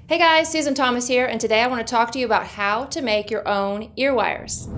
Hey guys, Susan Thomas here, and today I want to talk to you about how to make your own ear wires.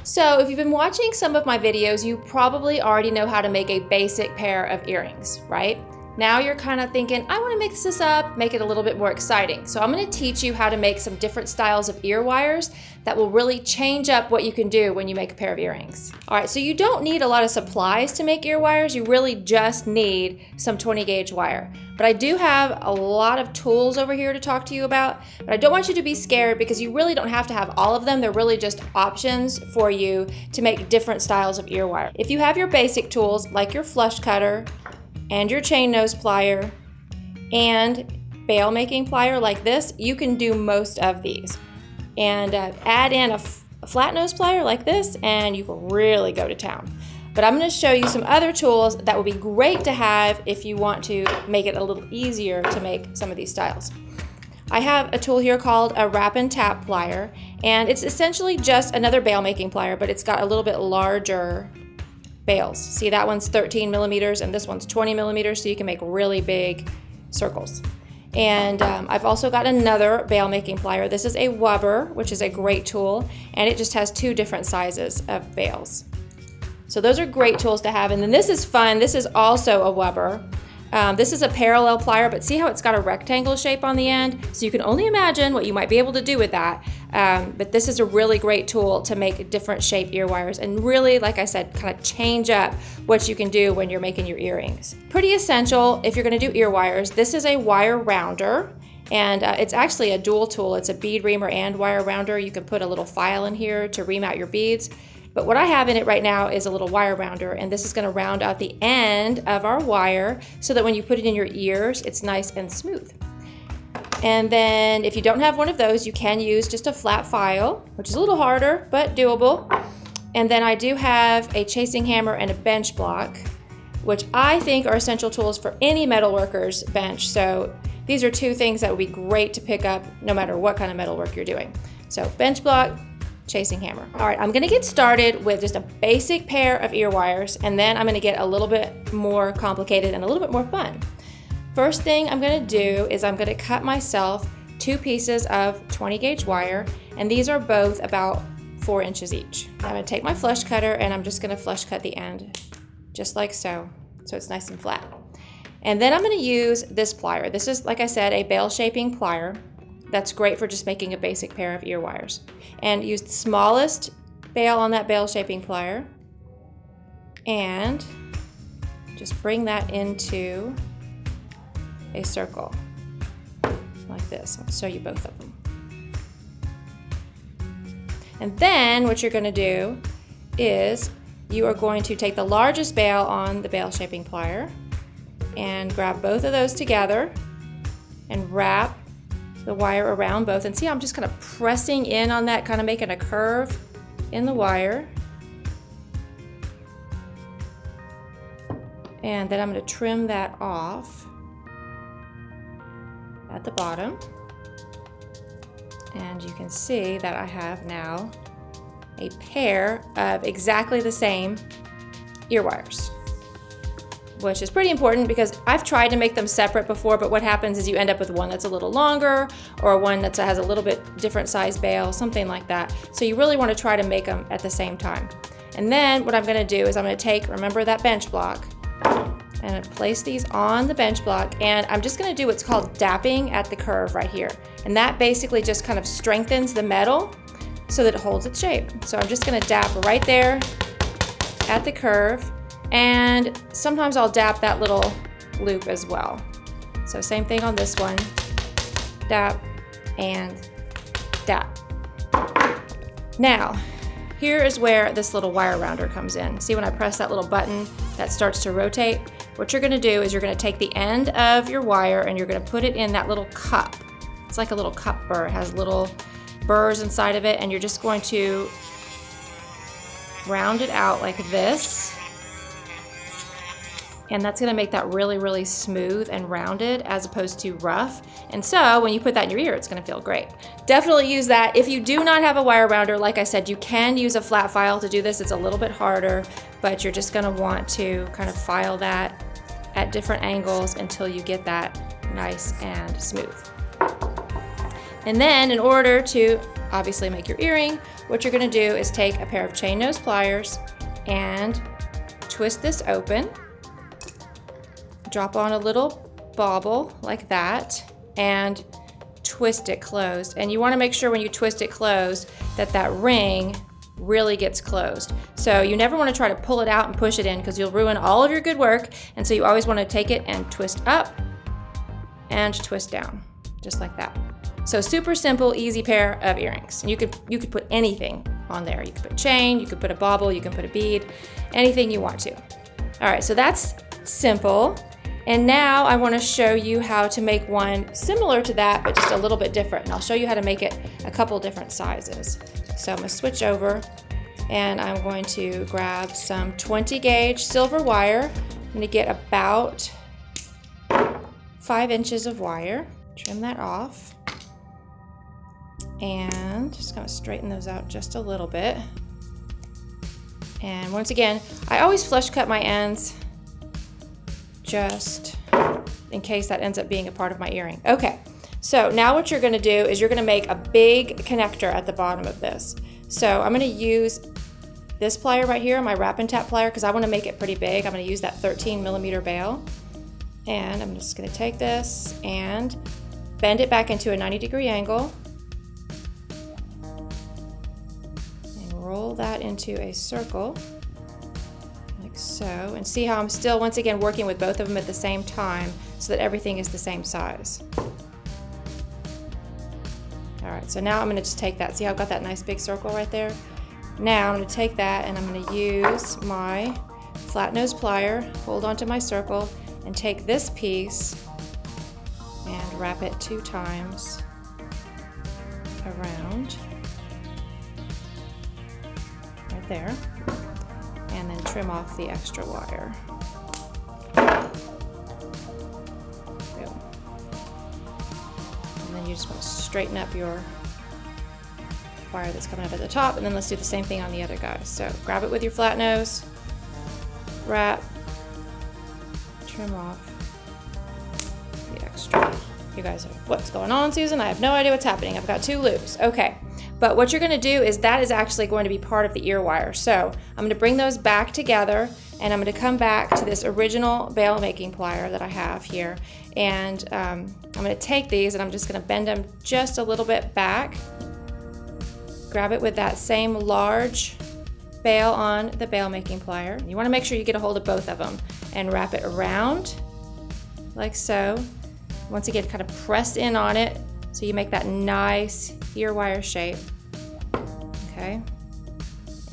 So if you've been watching some of my videos, you probably already know how to make a basic pair of earrings, right? Now you're kind of thinking, I want to mix this up, make it a little bit more exciting. So I'm going to teach you how to make some different styles of ear wires that will really change up what you can do when you make a pair of earrings. All right, so you don't need a lot of supplies to make ear wires. You really just need some 20 gauge wire. But I do have a lot of tools over here to talk to you about, but I don't want you to be scared because you really don't have to have all of them. They're really just options for you to make different styles of ear wire. If you have your basic tools like your flush cutter, and your chain nose plier and bail making plier like this, you can do most of these. And add in a flat nose plier like this and you can really go to town. But I'm going to show you some other tools that would be great to have if you want to make it a little easier to make some of these styles. I have a tool here called a wrap and tap plier, and it's essentially just another bail making plier, but it's got a little bit larger bails. See, that one's 13 millimeters and this one's 20 millimeters, so you can make really big circles. And I've also got another bail making plier. This is a wubber, which is a great tool, and it just has two different sizes of bails. So those are great tools to have. And then this is fun. This is also a wubber. This is a parallel plier, but see how it's got a rectangle shape on the end? So you can only imagine what you might be able to do with that. But this is a really great tool to make different shape ear wires and really, like I said, kind of change up what you can do when you're making your earrings. Pretty essential if you're going to do ear wires. This is a wire rounder, and it's actually a dual tool. It's a bead reamer and wire rounder. You can put a little file in here to ream out your beads. But what I have in it right now is a little wire rounder, and this is going to round out the end of our wire so that when you put it in your ears, it's nice and smooth. And then if you don't have one of those, you can use just a flat file, which is a little harder, but doable. And then I do have a chasing hammer and a bench block, which I think are essential tools for any metalworker's bench. So these are two things that would be great to pick up no matter what kind of metalwork you're doing. So bench block, chasing hammer. All right, I'm gonna get started with just a basic pair of ear wires, and then I'm gonna get a little bit more complicated and a little bit more fun. First thing I'm gonna do is I'm gonna cut myself two pieces of 20 gauge wire, and these are both about 4 inches each. I'm gonna take my flush cutter and I'm just gonna flush cut the end, just like so it's nice and flat. And then I'm gonna use this plier. This is, like I said, a bail shaping plier. That's great for just making a basic pair of ear wires. And use the smallest bail on that bail shaping plier and just bring that into a circle like this. I'll show you both of them. And then what you're going to do is you are going to take the largest bail on the bail shaping plier and grab both of those together and wrap the wire around both. And see how I'm just kind of pressing in on that, kind of making a curve in the wire. And then I'm going to trim that off at the bottom. And you can see that I have now a pair of exactly the same ear wires, which is pretty important because I've tried to make them separate before, but what happens is you end up with one that's a little longer or one that has a little bit different size bail, something like that. So you really want to try to make them at the same time. And then what I'm going to do is I'm going to take, remember that bench block, and place these on the bench block, and I'm just going to do what's called dapping at the curve right here. And that basically just kind of strengthens the metal so that it holds its shape. So I'm just going to dap right there at the curve. And sometimes I'll dap that little loop as well. So same thing on this one, dap and dap. Now, here is where this little wire rounder comes in. See when I press that little button that starts to rotate? What you're gonna do is you're gonna take the end of your wire and you're gonna put it in that little cup. It's like a little cup burr. It has little burrs inside of it, and you're just going to round it out like this. And that's gonna make that really, really smooth and rounded as opposed to rough. And so when you put that in your ear, it's gonna feel great. Definitely use that. If you do not have a wire rounder, like I said, you can use a flat file to do this. It's a little bit harder, but you're just gonna want to kind of file that at different angles until you get that nice and smooth. And then in order to obviously make your earring, what you're gonna do is take a pair of chain nose pliers and twist this open, drop on a little bauble like that, and twist it closed. And you wanna make sure when you twist it closed that that ring really gets closed. So you never wanna try to pull it out and push it in because you'll ruin all of your good work. And so you always wanna take it and twist up and twist down, just like that. So super simple, easy pair of earrings. And you could put anything on there. You could put chain, you could put a bauble, you can put a bead, anything you want to. All right, so that's simple. And now I wanna show you how to make one similar to that, but just a little bit different. And I'll show you how to make it a couple different sizes. So I'm gonna switch over and I'm going to grab some 20 gauge silver wire. I'm gonna get about 5 inches of wire, trim that off. And just gonna straighten those out just a little bit. And once again, I always flush cut my ends just in case that ends up being a part of my earring. Okay, so now what you're gonna do is you're gonna make a big connector at the bottom of this. So I'm gonna use this plier right here, my wrap and tap plier, because I wanna make it pretty big. I'm gonna use that 13mm bail. And I'm just gonna take this and bend it back into a 90-degree angle. Roll that into a circle, like so, and see how I'm still, once again, working with both of them at the same time so that everything is the same size. All right, so now I'm gonna just take that, see how I've got that nice big circle right there? Now I'm gonna take that and I'm gonna use my flat nose plier, hold onto my circle, and take this piece and wrap it 2 times around. There, and then trim off the extra wire. Boom. And then you just want to straighten up your wire that's coming up at the top, and then let's do the same thing on the other guy. So grab it with your flat nose, wrap, trim off the extra. You guys are, what's going on, Susan? I have no idea what's happening. I've got 2 loops. Okay. But what you're gonna do is that is actually going to be part of the ear wire. So I'm gonna bring those back together and I'm gonna come back to this original bail making plier that I have here. And I'm gonna take these and I'm just gonna bend them just a little bit back. Grab it with that same large bail on the bail making plier. You wanna make sure you get a hold of both of them and wrap it around like so. Once again, kind of press in on it so you make that nice ear wire shape, okay?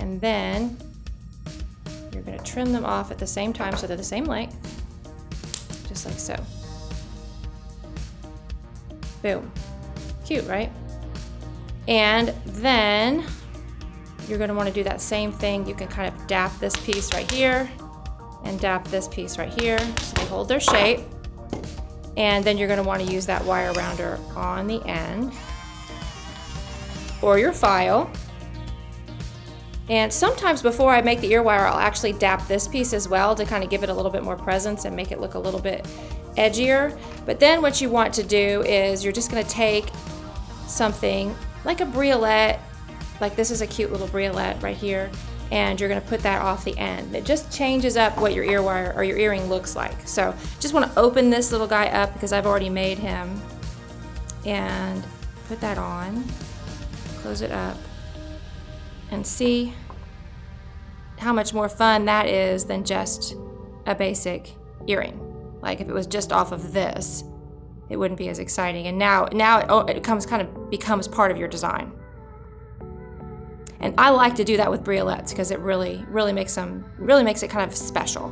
And then you're gonna trim them off at the same time so they're the same length, just like so. Boom. Cute, right? And then you're gonna wanna do that same thing. You can kind of dap this piece right here and dap this piece right here so they hold their shape. And then you're gonna wanna use that wire rounder on the end or your file. And sometimes before I make the ear wire, I'll actually dap this piece as well to kind of give it a little bit more presence and make it look a little bit edgier. But then what you want to do is you're just gonna take something like a briolette, like this is a cute little briolette right here, and you're gonna put that off the end. It just changes up what your ear wire or your earring looks like. So just wanna open this little guy up because I've already made him, and put that on, close it up, and see how much more fun that is than just a basic earring. Like if it was just off of this, it wouldn't be as exciting. And now it becomes part of your design. And I like to do that with briolettes because it really makes it kind of special.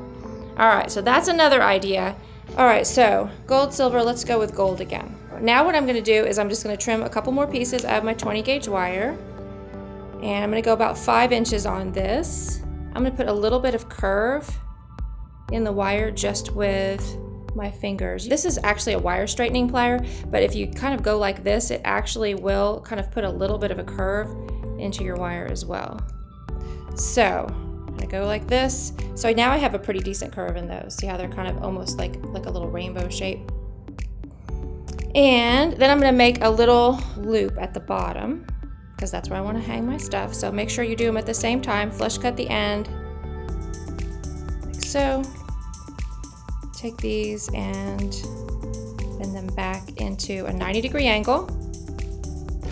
All right, so that's another idea. All right, so gold, silver, let's go with gold again. Now what I'm gonna do is I'm just gonna trim a couple more pieces of my 20 gauge wire. And I'm gonna go about 5 inches on this. I'm gonna put a little bit of curve in the wire just with my fingers. This is actually a wire straightening plier, but if you kind of go like this, it actually will kind of put a little bit of a curve into your wire as well. So I'm gonna go like this. So now I have a pretty decent curve in those. See how they're kind of almost like a little rainbow shape. And then I'm gonna make a little loop at the bottom because that's where I wanna hang my stuff. So make sure you do them at the same time. Flush cut the end, like so. Take these and bend them back into a 90-degree angle.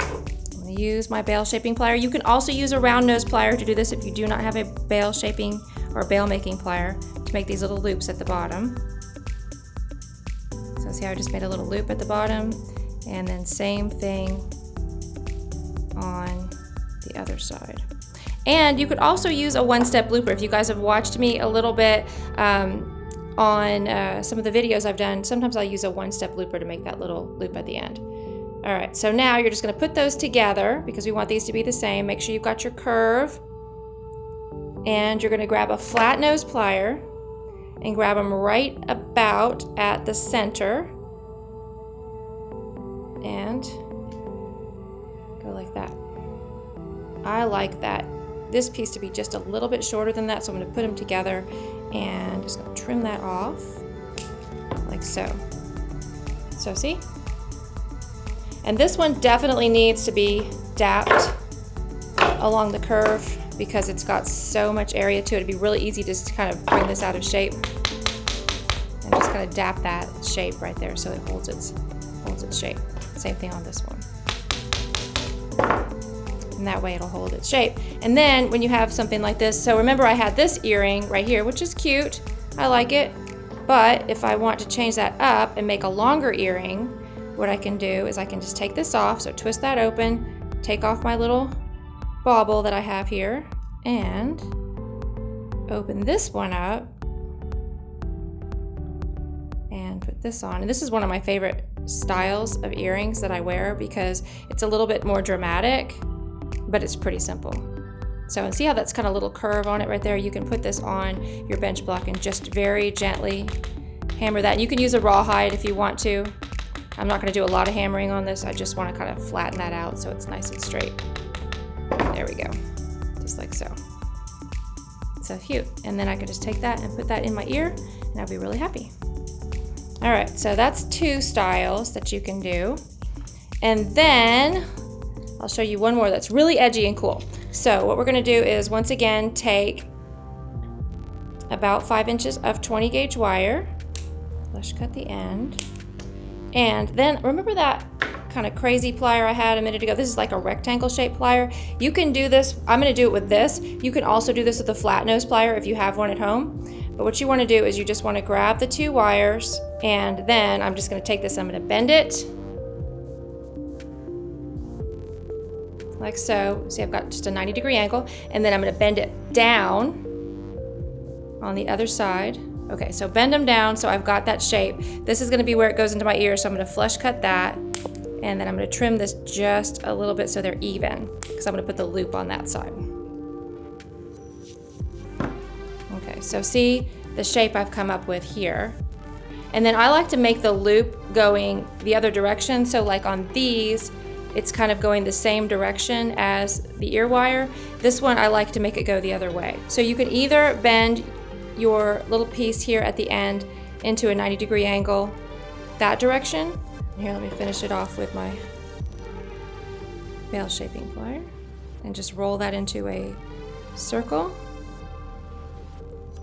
I'm gonna use my bail shaping plier. You can also use a round nose plier to do this if you do not have a bail shaping or bail making plier to make these little loops at the bottom. So see how I just made a little loop at the bottom, and then same thing on the other side. And you could also use a one-step looper. If you guys have watched me a little bit on some of the videos I've done, sometimes I'll use a one-step looper to make that little loop at the end. All right, so now you're just gonna put those together because we want these to be the same. Make sure you've got your curve, and you're gonna grab a flat nose plier and grab them right about at the center and go like that. I like this piece to be just a little bit shorter than that, so I'm gonna put them together and just gonna trim that off like so. So see? And this one definitely needs to be dapped along the curve because it's got so much area to it. It'd be really easy to just kind of bring this out of shape and just kind of dap that shape right there so it holds its shape. Same thing on this one. And that way it'll hold its shape. And then when you have something like this, so remember I had this earring right here, which is cute. I like it. But if I want to change that up and make a longer earring, what I can do is I can just take this off, so twist that open, take off my little bauble that I have here, and open this one up and put this on. And this is one of my favorite styles of earrings that I wear because it's a little bit more dramatic, but it's pretty simple. So, and see how that's kind of a little curve on it right there? You can put this on your bench block and just very gently hammer that. And you can use a rawhide if you want to. I'm not gonna do a lot of hammering on this. I just wanna kind of flatten that out so it's nice and straight. There we go, just like so. So cute. And then I could just take that and put that in my ear and I'll be really happy. All right, so that's 2 styles that you can do. And then I'll show you one more that's really edgy and cool. So what we're gonna do is once again, take about 5 inches of 20 gauge wire, flush cut the end. And then remember that kind of crazy plier I had a minute ago? This is like a rectangle shaped plier. You can do this, I'm gonna do it with this. You can also do this with a flat nose plier if you have one at home. But what you wanna do is you just wanna grab the 2 wires, and then I'm just gonna take this, I'm gonna bend it like so. See, I've got just a 90-degree angle, and then I'm gonna bend it down on the other side. Okay, so bend them down so I've got that shape. This is gonna be where it goes into my ear, so I'm gonna flush cut that, and then I'm gonna trim this just a little bit so they're even, because I'm gonna put the loop on that side. Okay, so see the shape I've come up with here. And then I like to make the loop going the other direction, so like on these, it's kind of going the same direction as the ear wire. This one, I like to make it go the other way. So you can either bend your little piece here at the end into a 90-degree angle that direction. Here, let me finish it off with my bail shaping plier and just roll that into a circle.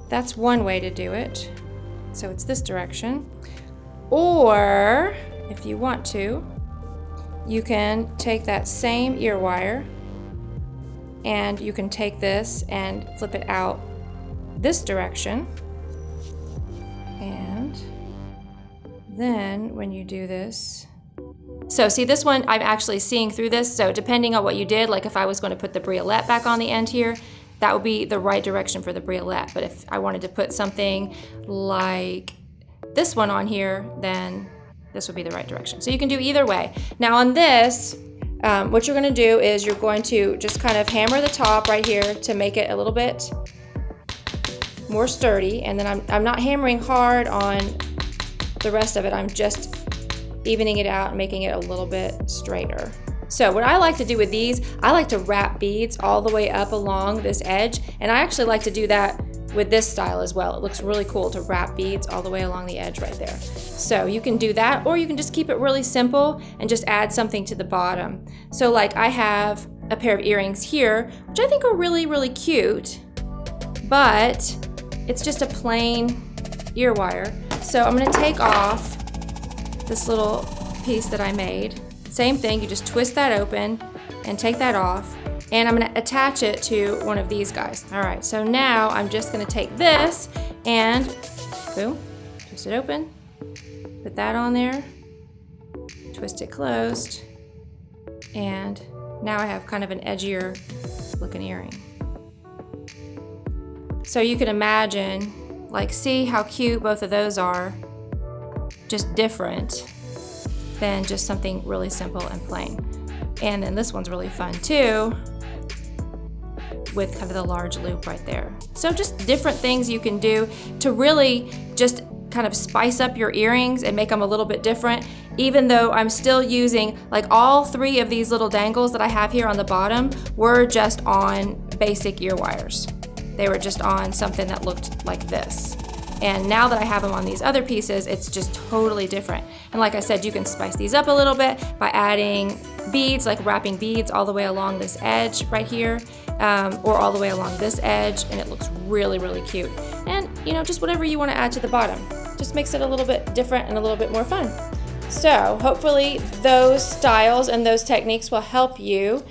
That's one way to do it. So it's this direction. Or if you want to, you can take that same ear wire and you can take this and flip it out this direction. And then when you do this, so see this one, I'm actually seeing through this. So depending on what you did, like if I was going to put the briolette back on the end here, that would be the right direction for the briolette. But if I wanted to put something like this one on here, then this would be the right direction. So you can do either way. Now on this, what you're gonna do is you're going to just kind of hammer the top right here to make it a little bit more sturdy. And then I'm not hammering hard on the rest of it. I'm just evening it out and making it a little bit straighter. So what I like to do with these, I like to wrap beads all the way up along this edge, and I actually like to do that with this style as well. It looks really cool to wrap beads all the way along the edge right there. So you can do that, or you can just keep it really simple and just add something to the bottom. So like I have a pair of earrings here, which I think are really, really cute, but it's just a plain ear wire. So I'm gonna take off this little piece that I made. Same thing, you just twist that open and take that off, and I'm gonna attach it to one of these guys. All right, so now I'm just gonna take this and boom, twist it open, put that on there, twist it closed, and now I have kind of an edgier looking earring. So you can imagine, like, see how cute both of those are, just different than just something really simple and plain. And then this one's really fun too, with kind of the large loop right there. So just different things you can do to really just kind of spice up your earrings and make them a little bit different, even though I'm still using, like, all three of these little dangles that I have here on the bottom were just on basic ear wires. They were just on something that looked like this. And now that I have them on these other pieces, it's just totally different. And like I said, you can spice these up a little bit by adding beads, like wrapping beads all the way along this edge right here, or all the way along this edge, and it looks really, really cute. And you know, just whatever you want to add to the bottom. Just makes it a little bit different and a little bit more fun. So hopefully those styles and those techniques will help you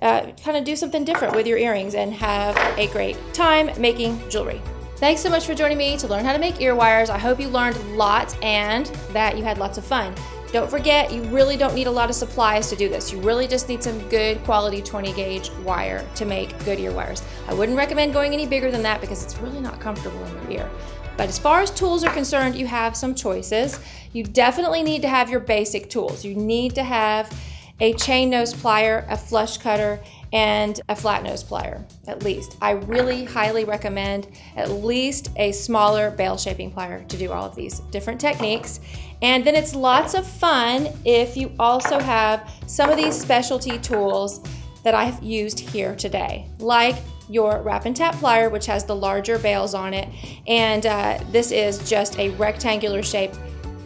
kind of do something different with your earrings and have a great time making jewelry. Thanks so much for joining me to learn how to make ear wires. I hope you learned lots and that you had lots of fun. Don't forget, you really don't need a lot of supplies to do this. You really just need some good quality 20 gauge wire to make good ear wires. I wouldn't recommend going any bigger than that because it's really not comfortable in your ear. But as far as tools are concerned, you have some choices. You definitely need to have your basic tools. You need to have a chain nose plier, a flush cutter, and a flat nose plier, at least. I really highly recommend at least a smaller bail shaping plier to do all of these different techniques. And then it's lots of fun if you also have some of these specialty tools that I've used here today, like your wrap and tap plier, which has the larger bails on it. And this is just a rectangular shape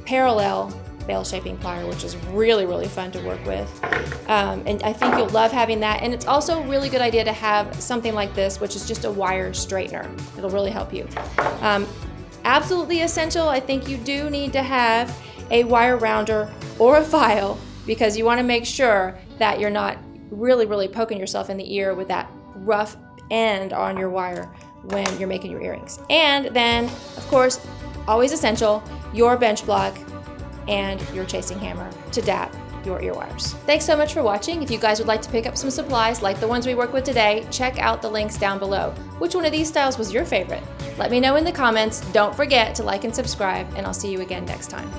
parallel bail shaping plier, which is really, really fun to work with. And I think you'll love having that. And it's also a really good idea to have something like this, which is just a wire straightener. It'll really help you. Absolutely essential, I think you do need to have a wire rounder or a file, because you want to make sure that you're not really, really poking yourself in the ear with that rough end on your wire when you're making your earrings. And then, of course, always essential, your bench block and your chasing hammer to dap your ear wires. Thanks so much for watching. If you guys would like to pick up some supplies like the ones we work with today, check out the links down below. Which one of these styles was your favorite? Let me know in the comments. Don't forget to like and subscribe, and I'll see you again next time.